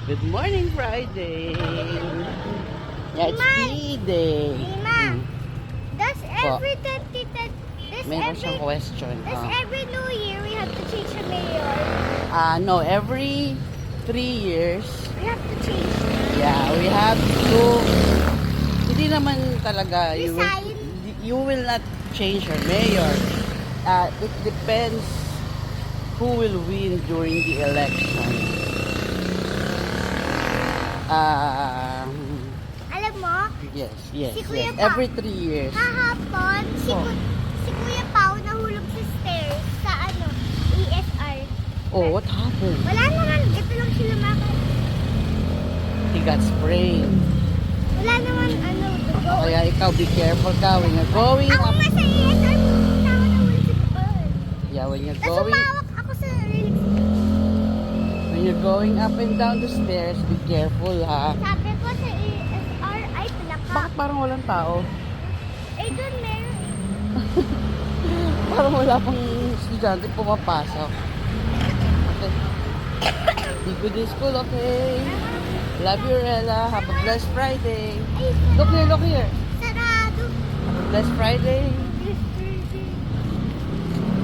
Good morning, Friday. Yeah, it's D-Day. Mima, does Po. every 2010, Meron siyang question. every New Year we have to change a mayor? No, every 3 years, We have to change. yeah, we have to, hindi naman talaga, Resign? you will not change your mayor. It depends who will win during the election. Alam mo, Yes, yes, Si Kuya yes. Pa. Every 3 years. kahapon, Oh. si Kuya Pao nahulog sa stairs sa ESR. Oh, what happened? Wala naman, ito lang siya lumakad. He got sprained. Wala naman, dugo. Kaya ikaw, be careful ka when you're going Ako up. nga sa ESR, pumunta ako nahulog sa Paul. Yeah, when you're Tapos going, umawak ako sa relief. when you're going up and down the stairs, be careful ha. Sabi ko sa ESR, ay palaka. Bakit parang walang tao? Eh, doon meron eh. Parang wala pang estudyante pumapasok. Okay. Be good in school, okay? Love you, Rella. Have a blessed Friday. Ay, Look here, look here. sarado. Have a blessed Friday.